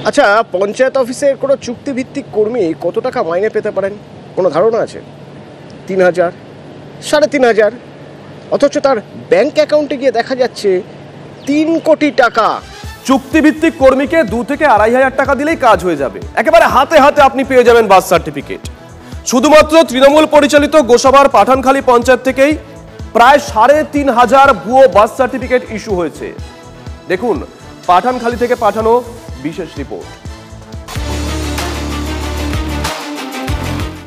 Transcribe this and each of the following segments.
আচ্ছা, পঞ্চায়েত অফিসের কোনো চুক্তিভিত্তিক কর্মী কত টাকা মাইনে পেতে পারেন, কোনো ধারণা আছে? 3,000, 3,500, অথচ তার ব্যাংক অ্যাকাউন্টে গিয়ে দেখা যাচ্ছে 3 কোটি টাকা। চুক্তিভিত্তিক কর্মীকে 2 থেকে 2,500 টাকা দিলেই কাজ হয়ে যাবে, একেবারে হাতে হাতে আপনি পেয়ে যাবেন বার্থ সার্টিফিকেট। শুধুমাত্র তৃণমূল পরিচালিত গোসাবার পাঠানখালী পঞ্চায়েত থেকেই প্রায় 3,500 ভুয়ো বার্থ সার্টিফিকেট ইস্যু হয়েছে। দেখুন পাঠানখালী থেকে পাঠানো বিশেষ রিপোর্ট।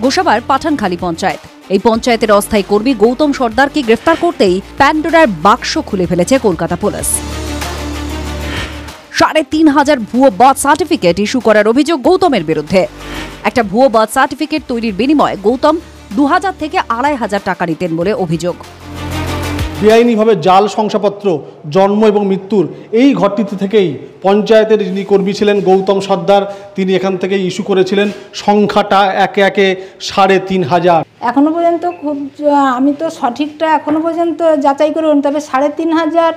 গোসাবার পাঠানখালী পঞ্চায়েত, এই পঞ্চায়েতের অস্থায়ী কর্মী গৌতম সর্দারকে গ্রেফতার করতেই প্যান্ডোরার বাক্স খুলে ফেলেছে কলকাতা পুলিশ। 3,500 ভুয়ো বার্থ সার্টিফিকেট ইস্যু করার অভিযোগ গৌতমের বিরুদ্ধে। একটা ভুয়ো বার্থ সার্টিফিকেট তৈরির বিনিময়ে গৌতম 2,000 থেকে 2,500 টাকা নিতেন বলে অভিযোগ। বেআইনিভাবে জাল শংসাপত্র জন্ম এবং মৃত্যুর এই ঘরটিতে থেকেই পঞ্চায়েতের যিনি কর্মী ছিলেন গৌতম সর্দার, তিনি এখান থেকেই ইস্যু করেছিলেন। সংখ্যাটা একে একে 3,500। এখনো পর্যন্ত খুব আমি তো সঠিকটা এখনো পর্যন্ত যাচাই করে, তবে 3,500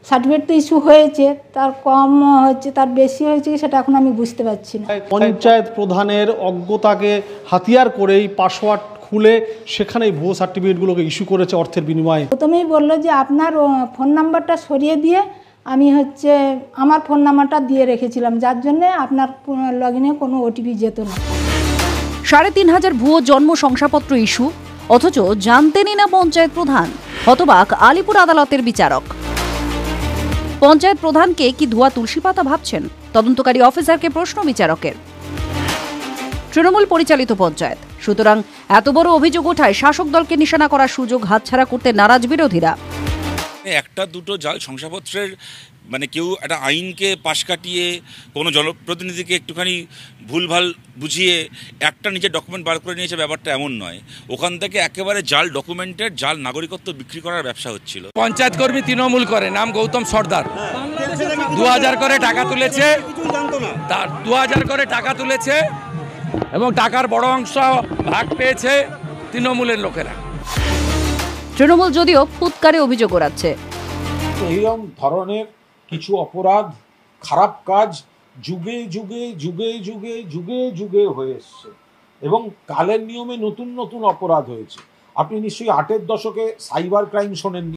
সার্টিফিকেট তো ইস্যু হয়েছে, তার কম হচ্ছে তার বেশি হয়েছে সেটা এখন আমি বুঝতে পারছি না। পঞ্চায়েত প্রধানের অজ্ঞতাকে হাতিয়ার করেই পাসওয়ার্ড খুলে সেখানেই ভুয়ো সার্টিফিকেটগুলোকে ইস্যু করেছে অর্থের বিনিময়ে। প্রথমেই বললো যে আপনার ফোন নাম্বারটা সরিয়ে দিয়ে আমি আমার ফোন নাম্বারটা দিয়ে রেখেছিলাম, যার জন্যে আপনার লগ ইনে কোনো ওটিপি যেত না। 3,500 ভুয়ো জন্ম শংসাপত্র ইস্যু, অথচ জানতেনই না পঞ্চায়েত প্রধান। হতবাক আলিপুর আদালতের বিচারক। পঞ্চায়েত প্রধানকে কি ধোয়া তুলসী পাতা ভাবছেন? তদন্তকারী অফিসারকে প্রশ্ন বিচারকের। তৃণমূল পরিচালিত পঞ্চায়েত, সুতরাং এত বড় অভিযোগ ওঠায় শাসক দলকে নিশানা করার সুযোগ হাতছাড়া করতে নারাজ বিরোধীরা। একটা দুটো জাল শংসাপত্রের কেউ একটা আইনকে পাশ কাটিয়ে কোনো জনপ্রতিনিধিকে একটুখানি ভুলভাল বুঝিয়ে একটা নিজের ডকুমেন্ট বার করে নিয়েছে, ব্যাপারটা এমন নয়। ওখান থেকে একেবারে জাল ডকুমেন্টের জাল নাগরিকত্ব বিক্রি করার ব্যবসা হচ্ছিল। পঞ্চায়েত কর্মী তৃণমূল করে, নাম গৌতম সর্দার, 2,000 করে টাকা তুলেছে, 2,000 করে টাকা তুলেছে এবং টাকার বড় অংশ ভাগ পেয়েছে তৃণমূলের লোকেরা। তৃণমূল যদিও ফুৎকারে অভিযোগ ওড়াচ্ছে। এইরকম ধরনের কিছু অপরাধ, খারাপ কাজ যুগে যুগে যুগে যুগে যুগে যুগে হয়ে এসছে এবং কালের নিয়মে নতুন নতুন অপরাধ হয়েছে। আপনি নিশ্চয়ই 8-এর দশকে সাইবার ক্রাইম শোনেননি।